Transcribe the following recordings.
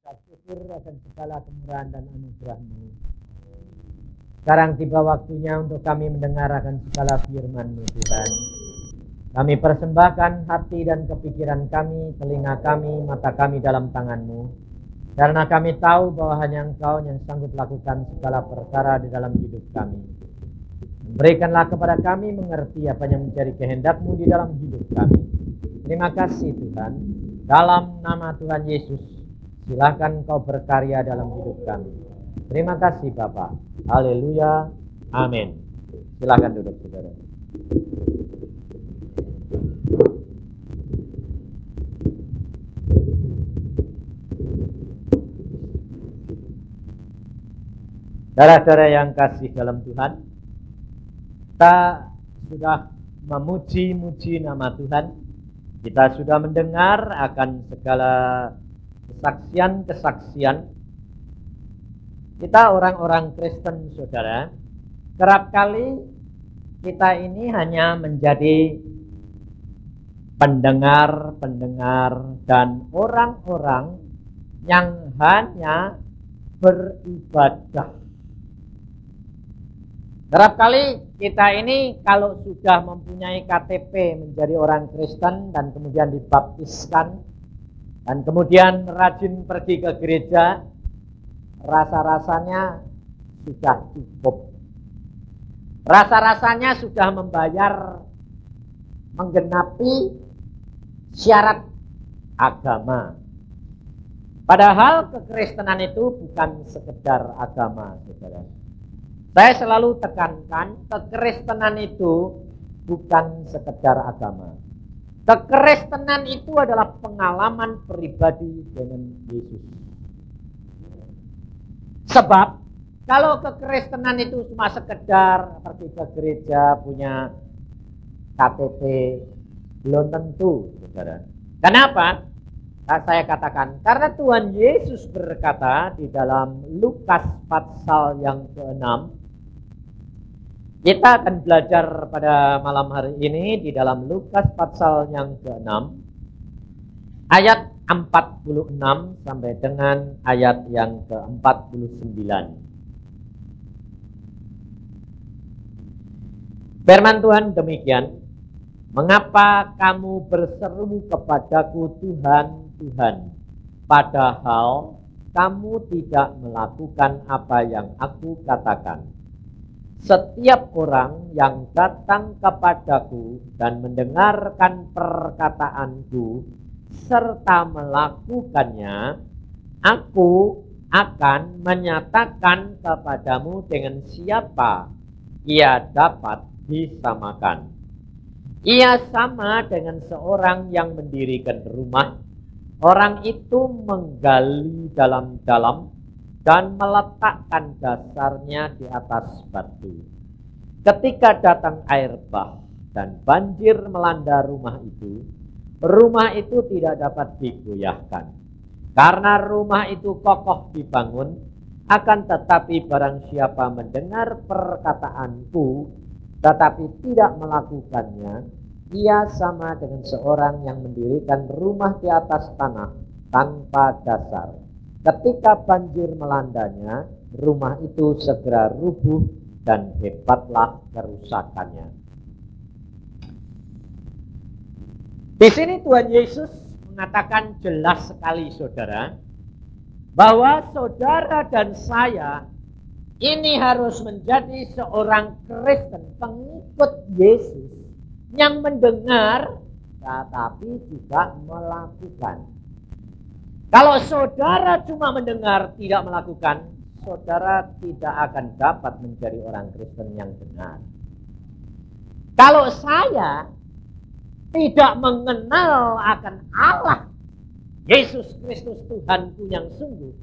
Syukur akan segala kemurahan dan anugerah-Mu. Sekarang tiba waktunya untuk kami mendengar akan segala firman-Mu, Tuhan. Kami persembahkan hati dan kepikiran kami, telinga kami, mata kami dalam tangan-Mu. Karena kami tahu bahwa hanya Engkau yang sanggup lakukan segala perkara di dalam hidup kami. Berikanlah kepada kami mengerti apa yang menjadi kehendak-Mu di dalam hidup kami. Terima kasih Tuhan. Dalam nama Tuhan Yesus, silakan Kau berkarya dalam hidup kami. Terima kasih Bapa. Haleluya. Amin. Silakan duduk saudara. Saudara-saudara yang kasih dalam Tuhan, kita sudah memuji-muji nama Tuhan. Kita sudah mendengar akan segala kesaksian-kesaksian. Kita orang-orang Kristen, saudara, kerap kali kita ini hanya menjadi pendengar-pendengar dan orang-orang yang hanya beribadah. Kerap kali kita ini kalau sudah mempunyai KTP menjadi orang Kristen dan kemudian dibaptiskan dan kemudian rajin pergi ke gereja, rasa-rasanya sudah cukup. Rasa-rasanya sudah membayar, menggenapi syarat agama. Padahal kekristenan itu bukan sekedar agama, saudara. Saya selalu tekankan, kekristenan itu bukan sekedar agama. Kekristenan itu adalah pengalaman pribadi dengan Yesus. Sebab, kalau kekristenan itu cuma sekedar pergi ke gereja, punya KTP, belum tentu, saudara. Kenapa? Nah, saya katakan, karena Tuhan Yesus berkata di dalam Lukas pasal yang ke-6, kita akan belajar pada malam hari ini di dalam Lukas pasal yang ke-6 ayat 46 sampai dengan ayat yang ke-49. Firman Tuhan demikian, mengapa kamu berseru kepadaku Tuhan, Tuhan, padahal kamu tidak melakukan apa yang aku katakan. Setiap orang yang datang kepadaku dan mendengarkan perkataanku serta melakukannya, aku akan menyatakan kepadamu dengan siapa ia dapat disamakan. Ia sama dengan seorang yang mendirikan rumah. Orang itu menggali dalam-dalam dan meletakkan dasarnya di atas batu. Ketika datang air bah dan banjir melanda rumah itu tidak dapat digoyahkan. Karena rumah itu kokoh dibangun, akan tetapi barang siapa mendengar perkataanku, tetapi tidak melakukannya, ia sama dengan seorang yang mendirikan rumah di atas tanah tanpa dasar. Ketika banjir melandanya, rumah itu segera rubuh dan hebatlah kerusakannya. Di sini Tuhan Yesus mengatakan jelas sekali saudara, bahwa saudara dan saya ini harus menjadi seorang Kristen, pengikut Yesus, yang mendengar tetapi juga melakukan. Kalau saudara cuma mendengar tidak melakukan, saudara tidak akan dapat menjadi orang Kristen yang benar. Kalau saya tidak mengenal akan Allah Yesus Kristus Tuhanku yang sungguh,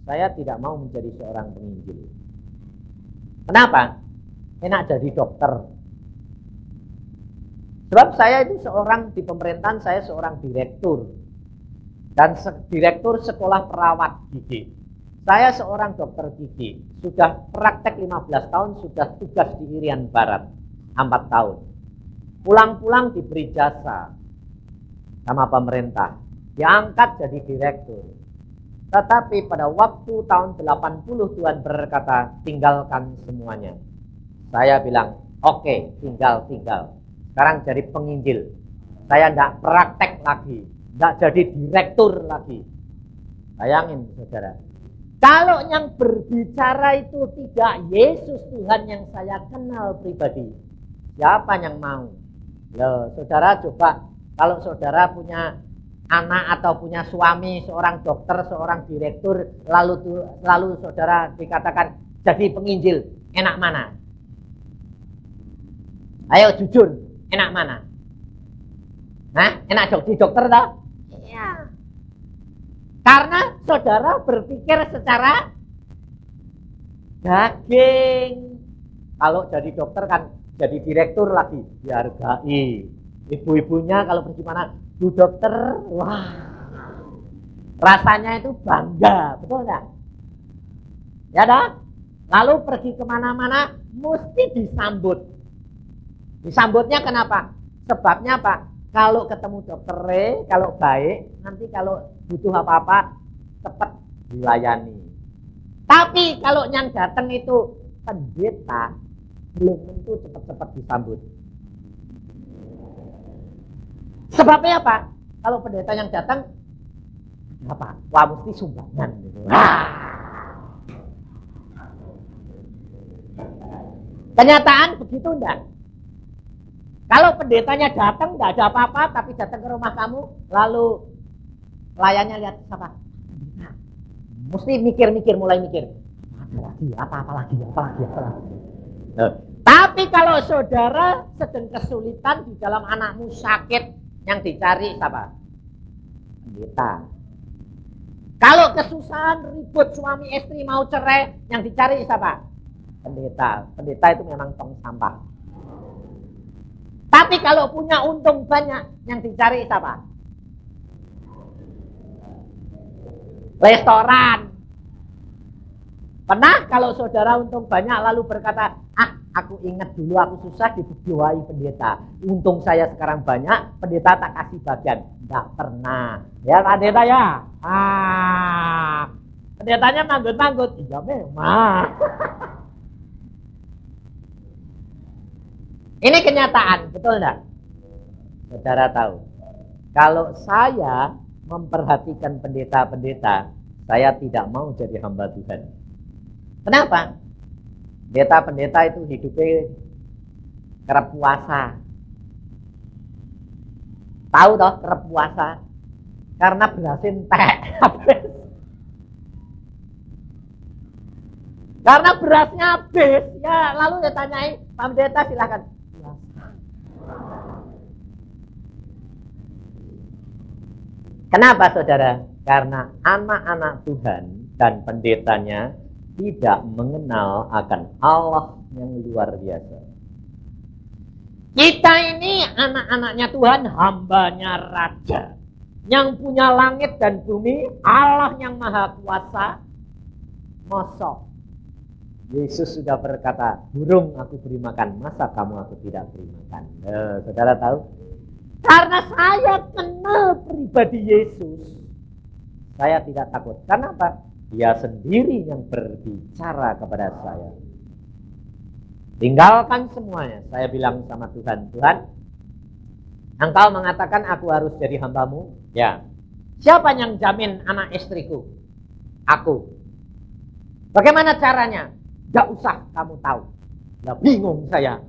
saya tidak mau menjadi seorang penginjil. Kenapa? Enak jadi dokter. Sebab saya itu seorang di pemerintahan, saya seorang direktur. Dan direktur sekolah perawat gigi. Saya seorang dokter gigi. Sudah praktek 15 tahun, sudah tugas di Irian Barat 4 tahun. Pulang-pulang diberi jasa sama pemerintah. Diangkat jadi direktur. Tetapi pada waktu tahun 80 Tuhan berkata, tinggalkan semuanya. Saya bilang, oke, tinggal. Sekarang jadi penginjil. Saya tidak praktek lagi. Tidak jadi direktur lagi. Bayangin saudara. Kalau yang berbicara itu tidak Yesus Tuhan yang saya kenal pribadi. Siapa yang mau? Loh, saudara coba. Kalau saudara punya anak atau punya suami, seorang dokter, seorang direktur, lalu saudara dikatakan jadi penginjil, enak mana? Ayo jujur, enak mana? Nah, enak jadi dokter toh? Iya. Karena saudara berpikir secara daging. Kalau jadi dokter kan jadi direktur lagi, dihargai. Ibu-ibunya kalau pergi mana? Bu dokter, wah, rasanya itu bangga, betul nggak? Ya dah. Lalu pergi kemana-mana mesti disambut. Disambutnya kenapa? Sebabnya apa? Kalau ketemu dokter, kalau baik, nanti kalau butuh apa-apa cepat dilayani. Tapi kalau yang datang itu pendeta, belum tentu cepat-cepat disambut. Sebabnya apa? Kalau pendeta yang datang, apa? Wah, mesti sumbangan. Gitu. Kenyataan begitu enggak? Kalau pendetanya datang, enggak ada apa-apa, tapi datang ke rumah kamu, lalu pelayannya lihat apa? Mesti mikir-mikir, mulai mikir. Apa lagi. Tapi kalau saudara sedang kesulitan di dalam anakmu sakit, yang dicari siapa? Pendeta. Kalau kesusahan, ribut, suami istri mau cerai, yang dicari siapa? Pendeta. Pendeta itu memang tong sampah. Tapi kalau punya untung banyak, yang dicari siapa? Restoran. Pernah kalau saudara untung banyak lalu berkata, aku ingat dulu aku susah diberdoai pendeta. Untung saya sekarang banyak, pendeta tak kasih bagian. Tidak pernah. Ya pendeta ya. Pendetanya manggut-manggut. Iya memang. Ini kenyataan, betul enggak? Saudara tahu. Kalau saya memperhatikan pendeta-pendeta, saya tidak mau jadi hamba Tuhan. Kenapa? Pendeta-pendeta itu hidupnya kerap puasa. Tahu toh kerap puasa? Karena berhasil entek. Karena berasnya habis. Ya, lalu dia tanyain, Pak Pendeta silakan. Kenapa saudara? Karena anak-anak Tuhan dan pendetanya tidak mengenal akan Allah yang luar biasa. Kita ini anak-anaknya Tuhan, hambanya Raja, yang punya langit dan bumi, Allah yang maha kuasa. Masa Yesus sudah berkata, burung aku beri makan, masa kamu aku tidak beri makan? Saudara tahu? Karena saya kenal pribadi Yesus, saya tidak takut. Karena apa? Dia sendiri yang berbicara kepada saya. Tinggalkan semuanya. Saya bilang sama Tuhan, Tuhan, Engkau mengatakan aku harus jadi hambamu. Ya. Siapa yang jamin anak istriku? Aku. Bagaimana caranya? Gak usah kamu tahu. Lah bingung saya.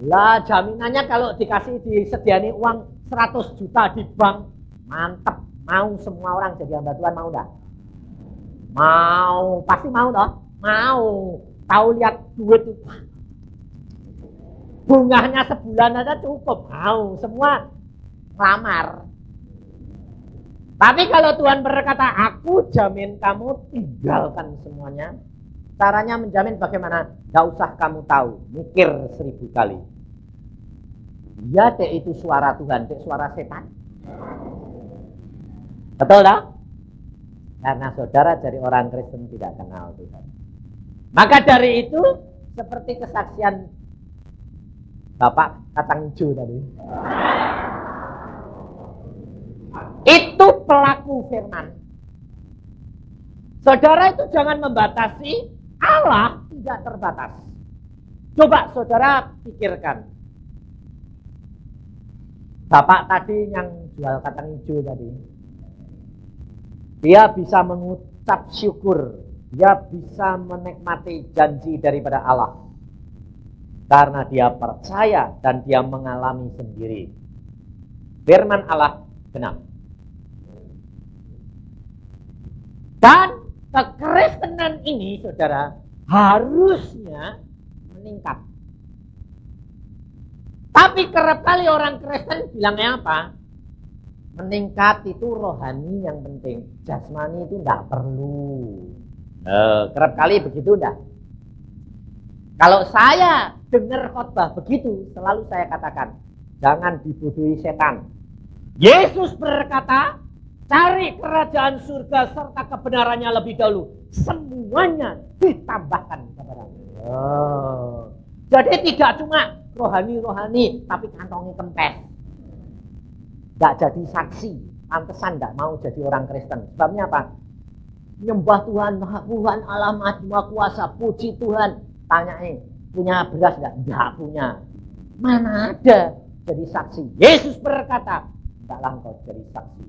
Lah jaminannya kalau dikasih disediani uang 100 juta di bank, mantap. Mau semua orang jadi hamba Tuhan, mau enggak? Mau, pasti mau toh? Mau. Tahu lihat duit itu. Bunganya sebulan aja cukup. Mau, semua ngelamar. Tapi kalau Tuhan berkata, aku jamin kamu tinggalkan semuanya. Caranya menjamin bagaimana? Gak usah kamu tahu. Mikir 1000 kali. Ya, dek itu suara Tuhan, dek suara setan. Betul tak? Karena saudara dari orang Kristen tidak kenal Tuhan. Maka dari itu, seperti kesaksian Bapak Kacang Hijau tadi. Itu pelaku firman. Saudara itu jangan membatasi, Allah tidak terbatas. Coba saudara pikirkan. Bapak tadi yang jual kacang hijau tadi, dia bisa mengucap syukur, dia bisa menikmati janji daripada Allah. Karena dia percaya dan dia mengalami sendiri. Firman Allah benar. Dan kekristenan ini, saudara, harusnya meningkat. Tapi kerap kali orang Kristen bilangnya apa? Meningkat itu rohani yang penting. Jasmani itu tidak perlu. Kerap kali begitu enggak? Kalau saya dengar khotbah begitu, selalu saya katakan, jangan dibodohi setan. Yesus berkata, cari kerajaan surga serta kebenarannya lebih dahulu. Semuanya ditambahkan kepadamu. Jadi tidak cuma rohani-rohani, tapi kantongnya kempes. Tidak jadi saksi. Pantesan tidak mau jadi orang Kristen. Sebabnya apa? Nyembah Tuhan, Tuhan Allah Maha Kuasa, puji Tuhan. Tanyain, punya beras enggak? Enggak punya. Mana ada jadi saksi? Yesus berkata, tidaklah engkau jadi saksi.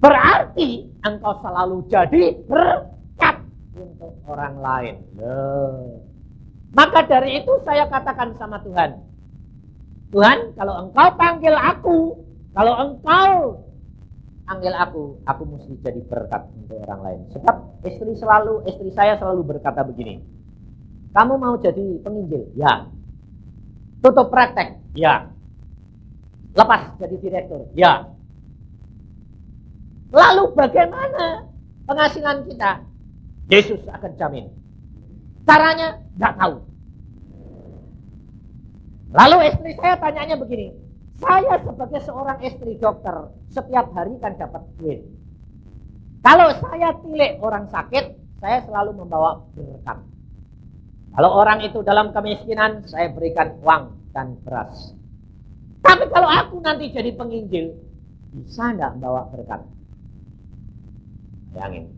Berarti engkau selalu jadi berkat untuk orang lain. Maka dari itu saya katakan sama Tuhan, Tuhan, kalau engkau panggil aku, kalau engkau panggil aku mesti jadi berkat untuk orang lain. Sebab istri saya selalu berkata begini, kamu mau jadi penginjil? Ya. Tutup praktek? Ya. Lepas jadi direktur? Ya. Lalu bagaimana penghasilan kita? Yesus akan jamin. Caranya nggak tahu. Lalu istri saya tanyanya begini, saya sebagai seorang istri dokter setiap hari kan dapat duit. Kalau saya tilik orang sakit, saya selalu membawa berkat. Kalau orang itu dalam kemiskinan, saya berikan uang dan beras. Tapi kalau aku nanti jadi penginjil, bisa nggak membawa berkat? Bayangin.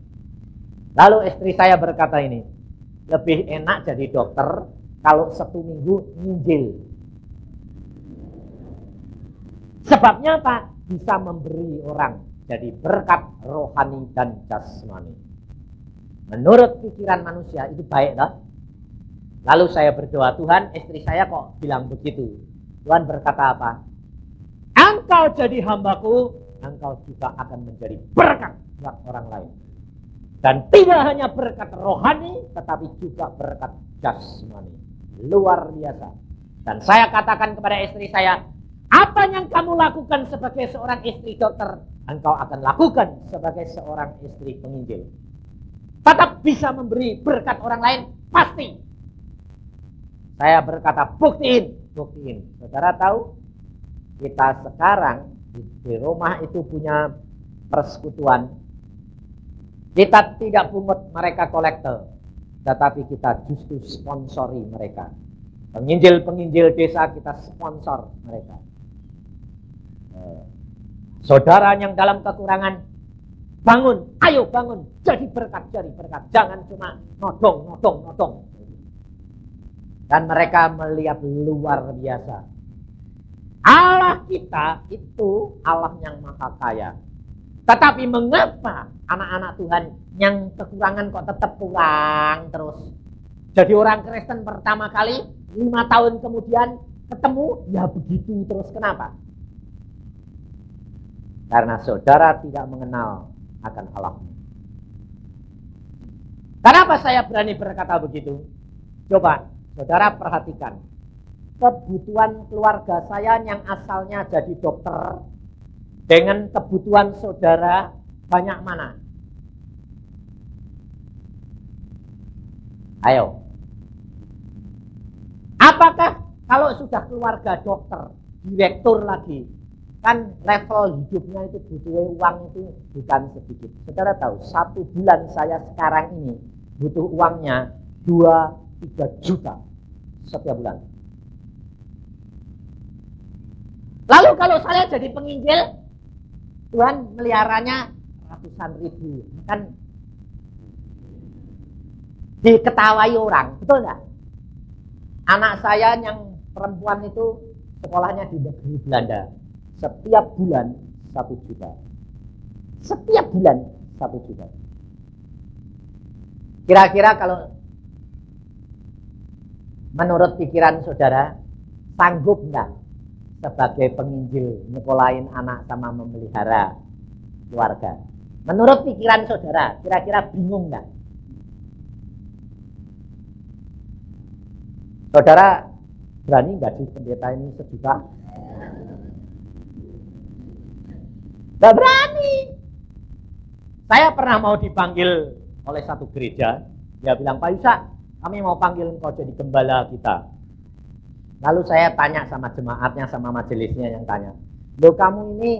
Lalu istri saya berkata ini, lebih enak jadi dokter kalau 1 minggu nginjil. Sebabnya apa? Bisa memberi orang jadi berkat rohani dan jasmani. Menurut pikiran manusia itu baik tak? Lalu saya berdoa, Tuhan, istri saya kok bilang begitu. Tuhan berkata apa? Engkau jadi hambaku, engkau juga akan menjadi berkat buat orang lain. Dan tidak hanya berkat rohani, tetapi juga berkat jasmani. Luar biasa. Dan saya katakan kepada istri saya, apa yang kamu lakukan sebagai seorang istri dokter, engkau akan lakukan sebagai seorang istri penginjil. Tetap bisa memberi berkat orang lain, pasti. Saya berkata, buktiin. Saudara tahu, kita sekarang di rumah itu punya persekutuan. Kita tidak pungut mereka kolektor, tetapi kita justru sponsori mereka. Penginjil-penginjil desa kita sponsor mereka. Saudara yang dalam kekurangan, bangun, ayo bangun, jadi berkat. Jangan cuma nodong. Dan mereka melihat luar biasa. Allah kita itu Allah yang maha kaya. Tetapi mengapa anak-anak Tuhan yang kekurangan kok tetap kurang terus? Jadi orang Kristen pertama kali 5 tahun kemudian ketemu, ya begitu terus. Kenapa? Karena saudara tidak mengenal akan Allah. Kenapa saya berani berkata begitu? Coba saudara perhatikan. Kebutuhan keluarga saya yang asalnya jadi dokter dengan kebutuhan saudara banyak mana? Ayo. Apakah kalau sudah keluarga dokter, direktur lagi, kan level hidupnya itu butuh uang itu bukan sedikit. Saudara tahu, 1 bulan saya sekarang ini butuh uangnya 2-3 juta setiap bulan. Lalu kalau saya jadi penginjil, Tuhan meliharanya ratusan ribu. Kan diketawai orang, betul nggak? Anak saya yang perempuan itu sekolahnya di negeri Belanda. Setiap bulan 1 juta. Setiap bulan 1 juta. Kira-kira kalau menurut pikiran saudara, sanggup nggak sebagai penginjil nyekolahin anak sama memelihara keluarga? Menurut pikiran saudara, kira-kira bingung nggak? Saudara berani nggak sih pendeta ini 1 juta? Nggak berani. Saya pernah mau dipanggil oleh satu gereja. Dia bilang, Pak Yusak, kami mau panggil engkau jadi gembala kita. Lalu saya tanya sama jemaatnya, sama majelisnya yang tanya, loh kamu ini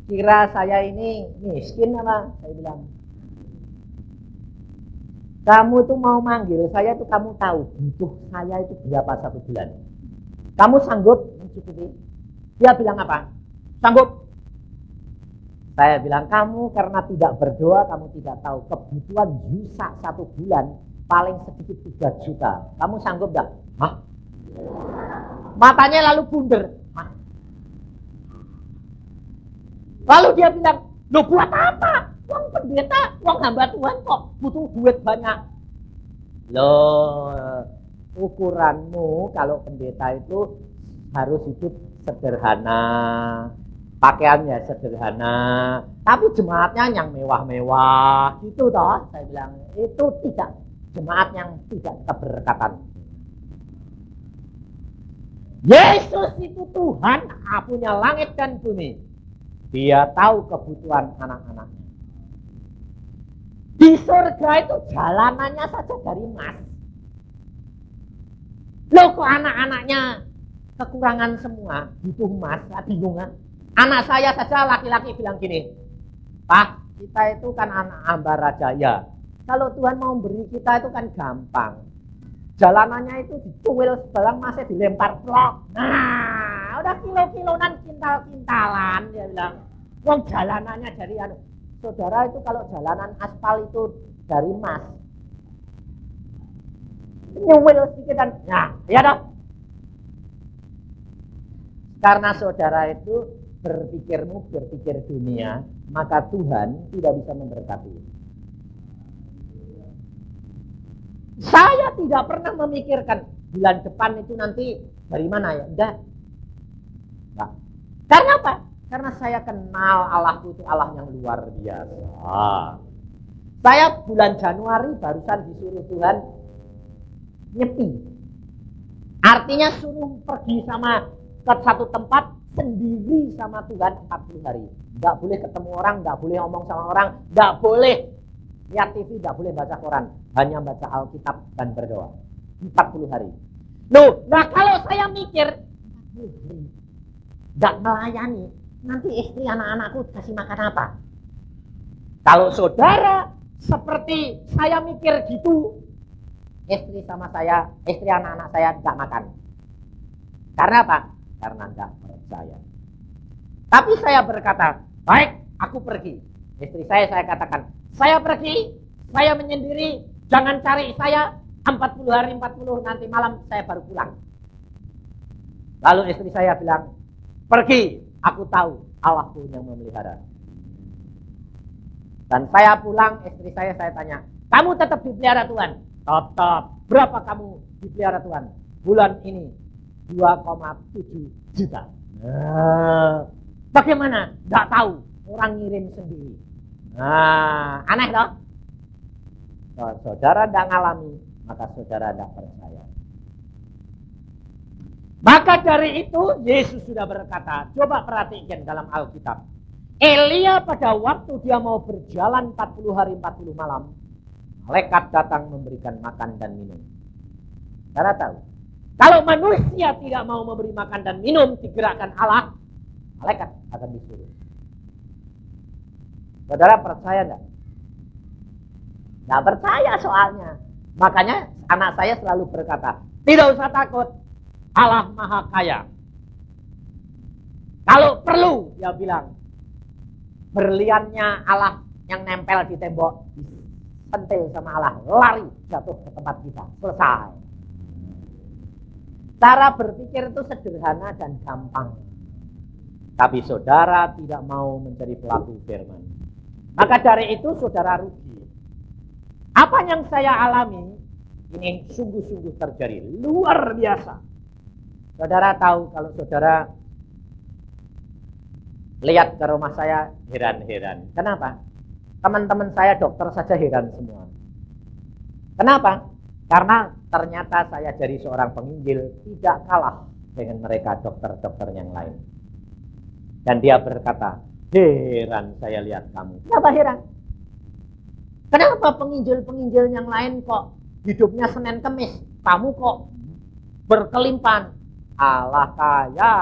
kira saya ini miskin apa? Saya bilang, kamu tuh mau manggil saya tuh kamu tahu butuh saya itu berapa 1 bulan. Kamu sanggup mencukupi? Dia bilang apa? Sanggup. Saya bilang, kamu karena tidak berdoa, kamu tidak tahu kebutuhan Yusak 1 bulan paling sedikit 3 juta. Kamu sanggup gak? Hah? Matanya lalu bunder. Hah? Lalu dia bilang, loh buat apa? Uang pendeta, uang hamba Tuhan kok butuh duit banyak. Loh, ukuranmu kalau pendeta itu harus hidup sederhana, pakaiannya sederhana, tapi jemaatnya yang mewah-mewah gitu toh. Saya bilang itu tidak jemaat yang tidak keberkatan. Yesus itu Tuhan, punya langit dan bumi. Dia tahu kebutuhan anak-anaknya. Di surga itu jalanannya saja dari emas. Loh kok anak-anaknya kekurangan semua, butuh emas, bingung kan? Anak saya saja laki-laki bilang gini, Pak, kita itu kan anak hamba raja ya. Kalau Tuhan mau beri kita itu kan gampang. Jalanannya itu dicuil sebelang masih dilempar blok. Nah, udah kilo-kilonan, kintal-kintalan dia bilang. Wong jalanannya dari saudara itu kalau jalanan aspal itu dari emas. Nyuwil sekitar. Nah, ya dong. Karena saudara itu berpikir dunia, maka Tuhan tidak bisa memberkati. Saya tidak pernah memikirkan bulan depan itu nanti dari mana ya. Enggak. Karena apa? Karena saya kenal Allahku itu Allah yang luar biasa. Saya bulan Januari barusan disuruh Tuhan nyepi. Artinya suruh pergi sama ke satu tempat sendiri sama Tuhan 40 hari. Enggak boleh ketemu orang, enggak boleh ngomong sama orang, enggak boleh lihat TV, enggak boleh baca koran, hanya baca Alkitab dan berdoa 40 hari. Loh, nah kalau saya mikir enggak melayani, nanti istri anak-anakku kasih makan apa? Kalau saudara seperti saya mikir gitu, istri sama saya, istri anak-anak saya enggak makan. Karena apa? Karena enggak percaya. Tapi saya berkata, baik, aku pergi. Istri saya katakan, saya pergi, saya menyendiri, jangan cari saya 40 hari 40, nanti malam saya baru pulang. Lalu istri saya bilang, pergi, aku tahu Allahku yang memelihara. Dan saya pulang, istri saya tanya, kamu tetap dipelihara Tuhan? Tetap. Berapa kamu dipelihara Tuhan? Bulan ini 2,7 juta. Bagaimana? Nggak tahu. Orang ngirim sendiri. Nah, aneh loh. Kalau saudara tidak ngalami, maka saudara tidak percaya. Maka dari itu Yesus sudah berkata, coba perhatikan dalam Alkitab. Elia pada waktu dia mau berjalan 40 hari 40 malam, malaikat datang memberikan makan dan minum. Saudara tahu, kalau manusia tidak mau memberi makan dan minum, digerakkan Allah, malaikat akan disuruh. Saudara percaya enggak? Enggak percaya soalnya. Makanya anak saya selalu berkata, tidak usah takut, Allah Maha Kaya. Kalau perlu, dia bilang, berliannya Allah yang nempel di tembok sentil sama Allah, lari jatuh ke tempat kita, selesai. Cara berpikir itu sederhana dan gampang. Tapi saudara tidak mau menjadi pelaku firman. Maka dari itu saudara rugi. Apa yang saya alami ini sungguh-sungguh terjadi, luar biasa. Saudara tahu kalau saudara lihat ke rumah saya heran-heran. Kenapa? Teman-teman saya dokter saja heran semua. Kenapa? Karena ternyata saya dari seorang penginjil tidak kalah dengan mereka dokter-dokter yang lain. Dan dia berkata, heran saya lihat kamu. Kenapa heran? Kenapa penginjil-penginjil yang lain kok hidupnya Senin Kemis? Kamu kok berkelimpahan? Allah kaya,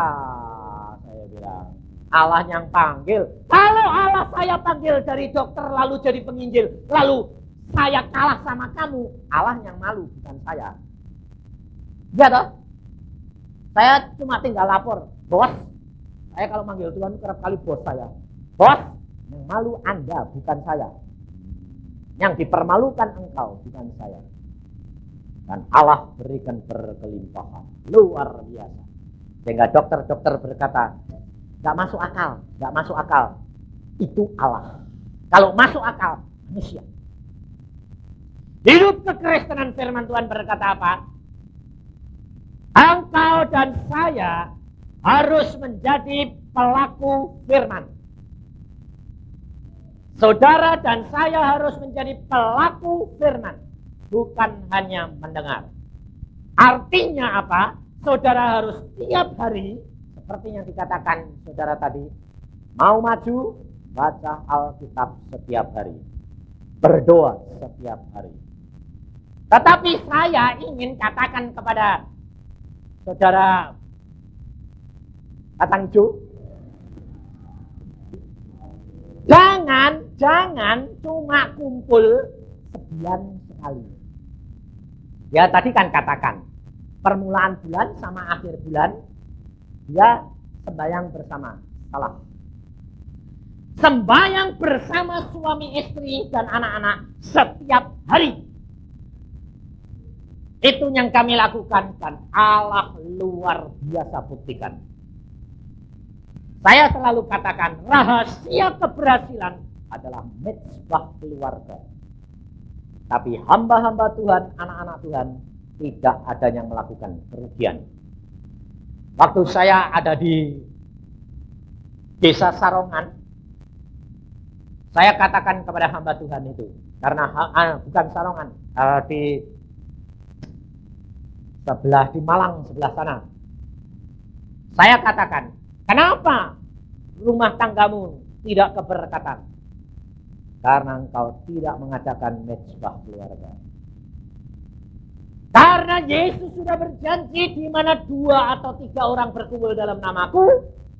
saya bilang. Allah yang panggil. Kalau Allah saya panggil dari dokter lalu jadi penginjil, lalu saya kalah sama kamu, Allah yang malu, bukan saya. Ya toh? Saya cuma tinggal lapor, bos. Saya kalau manggil Tuhan kerap kali bos saya. Bos, yang malu Anda, bukan saya. Yang dipermalukan engkau, bukan saya. Dan Allah berikan berkelimpahan, luar biasa. Sehingga dokter-dokter berkata, gak masuk akal, gak masuk akal. Itu Allah. Kalau masuk akal, manusia. Hidup kekristenan firman Tuhan berkata apa? Engkau dan saya harus menjadi pelaku firman. Saudara dan saya harus menjadi pelaku firman, bukan hanya mendengar. Artinya apa? Saudara harus tiap hari, seperti yang dikatakan saudara tadi, mau maju, baca Alkitab setiap hari, berdoa setiap hari. Tetapi saya ingin katakan kepada saudara Katang Ju, jangan cuma kumpul sebulan sekali. Ya tadi kan katakan, permulaan bulan sama akhir bulan, dia sembahyang bersama. Salah. Sembahyang bersama suami istri dan anak-anak setiap hari. Itu yang kami lakukan dan Allah luar biasa buktikan. Saya selalu katakan rahasia keberhasilan adalah mezbah keluarga. Tapi hamba-hamba Tuhan, anak-anak Tuhan tidak ada yang melakukan kerugian. Waktu saya ada di desa Sarongan, saya katakan kepada hamba Tuhan itu, karena bukan Sarongan, di Malang sebelah sana. Saya katakan, kenapa rumah tanggamu tidak keberkatan? Karena engkau tidak mengadakan mezbah keluarga. Karena Yesus sudah berjanji, di mana 2 atau 3 orang berkumpul dalam namaku,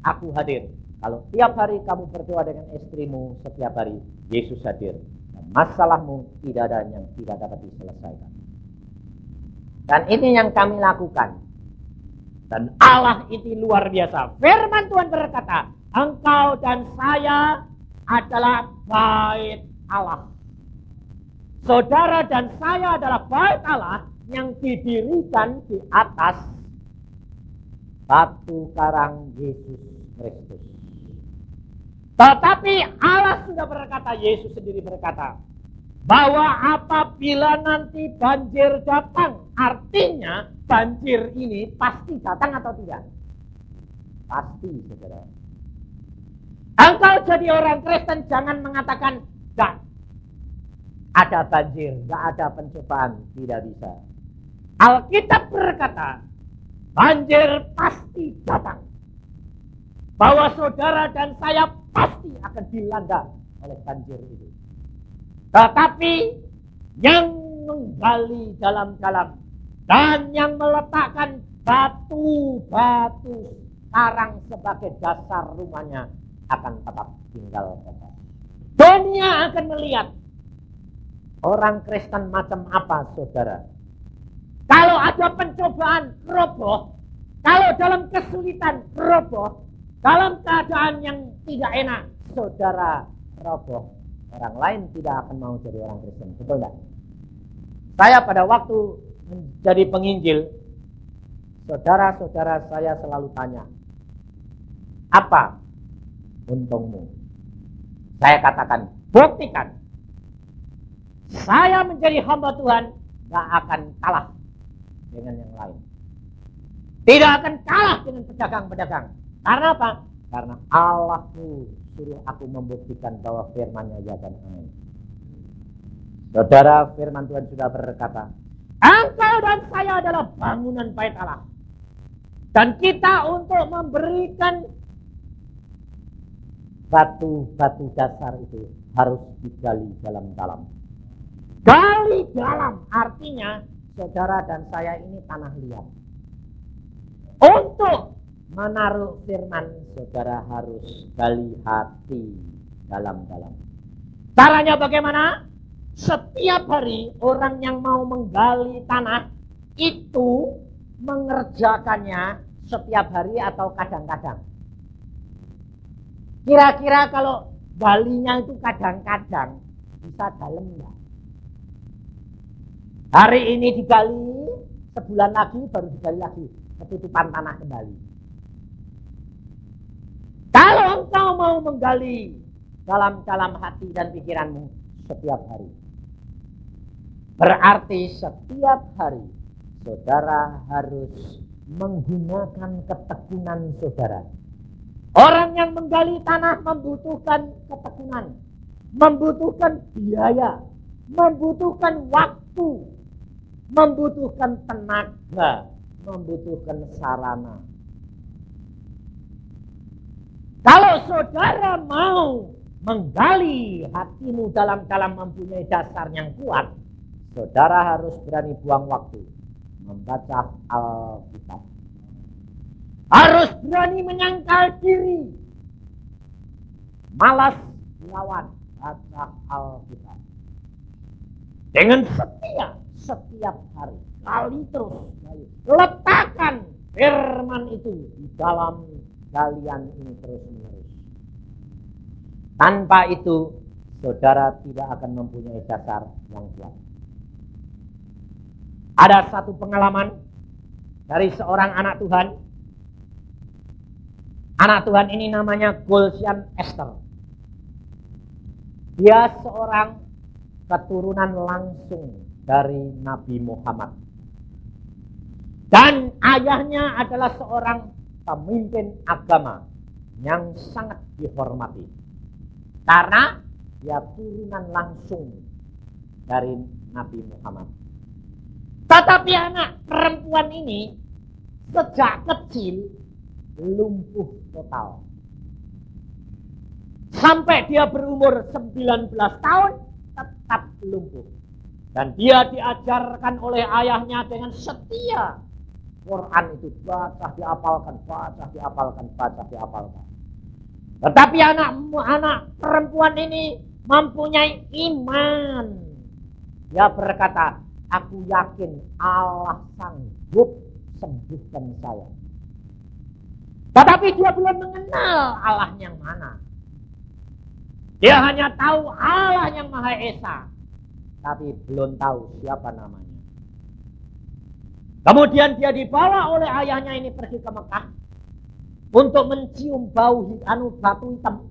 aku hadir. Kalau tiap hari kamu berdoa dengan istrimu setiap hari, Yesus hadir. Dan masalahmu tidak ada yang tidak dapat diselesaikan. Dan ini yang kami lakukan. Dan Allah itu luar biasa. Firman Tuhan berkata, engkau dan saya adalah bait Allah. Saudara dan saya adalah bait Allah yang didirikan di atas batu karang Yesus Kristus. Tetapi Allah sudah berkata, Yesus sendiri berkata, bahwa apabila nanti banjir datang, artinya banjir ini pasti datang atau tidak? Pasti, saudara. Engkau jadi orang Kristen jangan mengatakan gak ada banjir, gak ada pencobaan, tidak bisa. Alkitab berkata banjir pasti datang, bahwa saudara dan saya pasti akan dilanda oleh banjir itu. Tetapi yang menggali dalam-dalam dan yang meletakkan batu-batu karang sebagai dasar rumahnya akan tetap tinggal tetap. Dunia akan melihat orang Kristen macam apa, saudara. Kalau ada pencobaan, roboh. Kalau dalam kesulitan, roboh. Dalam keadaan yang tidak enak, saudara roboh. orang lain tidak akan mau jadi orang Kristen. Betul tidak? Saya pada waktu menjadi penginjil, saudara-saudara saya selalu tanya, apa untungmu? Saya katakan, buktikan. Saya menjadi hamba Tuhan, gak akan kalah dengan yang lain. Tidak akan kalah dengan pedagang-pedagang. Karena apa? Karena Allahku suruh aku membuktikan bahwa firman-Nya ya dan amin. Saudara, firman Tuhan sudah berkata, engkau dan saya adalah bangunan bait Allah. Dan kita untuk memberikan batu-batu dasar itu harus digali dalam-dalam. Gali dalam artinya saudara dan saya ini tanah liat. Untuk menaruh firman, saudara harus gali hati dalam-dalam. Caranya bagaimana? Setiap hari orang yang mau menggali tanah itu mengerjakannya setiap hari atau kadang-kadang. Kira-kira kalau galinya itu kadang-kadang bisa dalam enggak? Hari ini digali, sebulan lagi baru digali lagi, ketutupan tanah kembali. Kalau engkau mau menggali dalam-dalam hati dan pikiranmu setiap hari, berarti setiap hari saudara harus menggunakan ketekunan saudara. Orang yang menggali tanah membutuhkan ketekunan, membutuhkan biaya, membutuhkan waktu, membutuhkan tenaga, membutuhkan sarana. Kalau saudara mau menggali hatimu dalam-dalam mempunyai dasar yang kuat, saudara harus berani buang waktu membaca Alkitab. Harus berani menyangkal diri, malas melawan baca Alkitab. Dengan setia setiap hari, kali terus kali. Letakkan firman itu di dalam kalian ini terus-menerus. Tanpa itu, saudara tidak akan mempunyai dasar yang kuat. Ada satu pengalaman dari seorang anak Tuhan. Anak Tuhan ini namanya Golsian Esther. Dia seorang keturunan langsung dari Nabi Muhammad. Dan ayahnya adalah seorang pemimpin agama yang sangat dihormati. Karena dia turunan langsung dari Nabi Muhammad. Tetapi anak perempuan ini sejak kecil lumpuh total. Sampai dia berumur 19 tahun tetap lumpuh. Dan dia diajarkan oleh ayahnya dengan setia. Quran itu baca dihafalkan, baca dihafalkan, baca dihafalkan. Tetapi anak perempuan ini mempunyai iman. Dia berkata, aku yakin Allah sanggup sembuhkan saya. Tetapi dia belum mengenal Allah yang mana. Dia hanya tahu Allah yang Maha Esa, tapi belum tahu siapa namanya. Kemudian dia dibawa oleh ayahnya ini pergi ke Mekah untuk mencium bau batu hitam.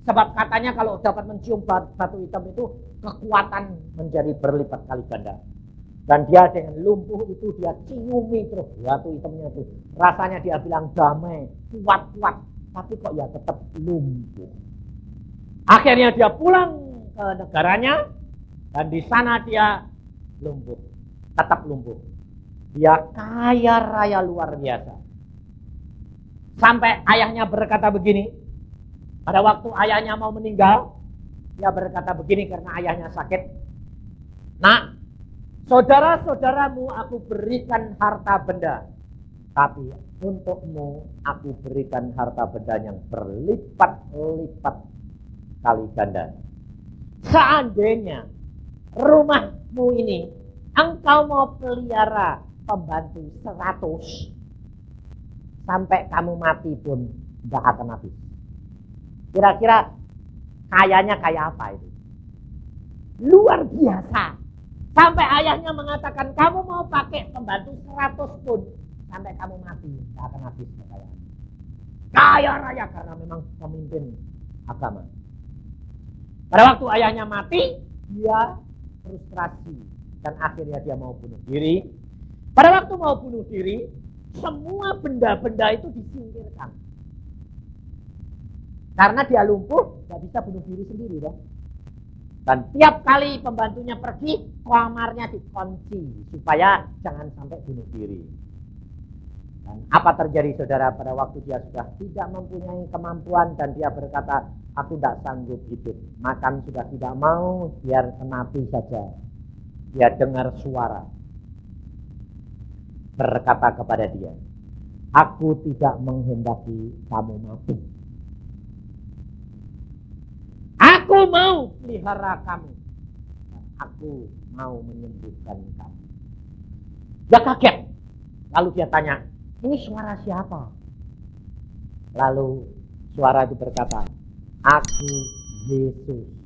Sebab katanya kalau dapat mencium batu hitam itu kekuatan menjadi berlipat kali ganda. Dan dia dengan lumpuh itu dia ciumi terus batu hitamnya itu. Rasanya dia bilang damai, kuat-kuat, tapi kok ya tetap lumpuh. Akhirnya dia pulang ke negaranya dan di sana dia lumpuh, tetap lumpuh. Dia kaya raya luar biasa. Sampai ayahnya berkata begini, pada waktu ayahnya mau meninggal, dia berkata begini karena ayahnya sakit. Nak, saudara-saudaramu aku berikan harta benda, tapi untukmu aku berikan harta benda yang berlipat-lipat kali ganda. Seandainya rumahmu ini engkau mau pelihara pembantu 100, sampai kamu mati pun tidak akan habis. Kira-kira kayanya kayak apa itu? luar biasa. Sampai ayahnya mengatakan, kamu mau pakai pembantu 100 pun, sampai kamu mati, tidak akan habis kekayaan. Kaya raya karena memang pemimpin agama. Pada waktu ayahnya mati, dia frustrasi. Dan akhirnya dia mau bunuh diri. Pada waktu mau bunuh diri, semua benda-benda itu disingkirkan. Karena dia lumpuh, tidak bisa bunuh diri sendiri. Dong. Dan tiap kali pembantunya pergi, kamarnya dikunci supaya jangan sampai bunuh diri. Dan apa terjadi saudara pada waktu dia sudah tidak mempunyai kemampuan dan dia berkata, aku tidak sanggup hidup, makan sudah tidak mau, biar mati saja. Dia dengar suara berkata kepada dia, aku tidak menghendaki kamu mati. Aku mau pelihara kamu. Aku mau menyembuhkan kamu. Dia kaget. Lalu dia tanya, ini suara siapa? Lalu suara itu berkata, aku Yesus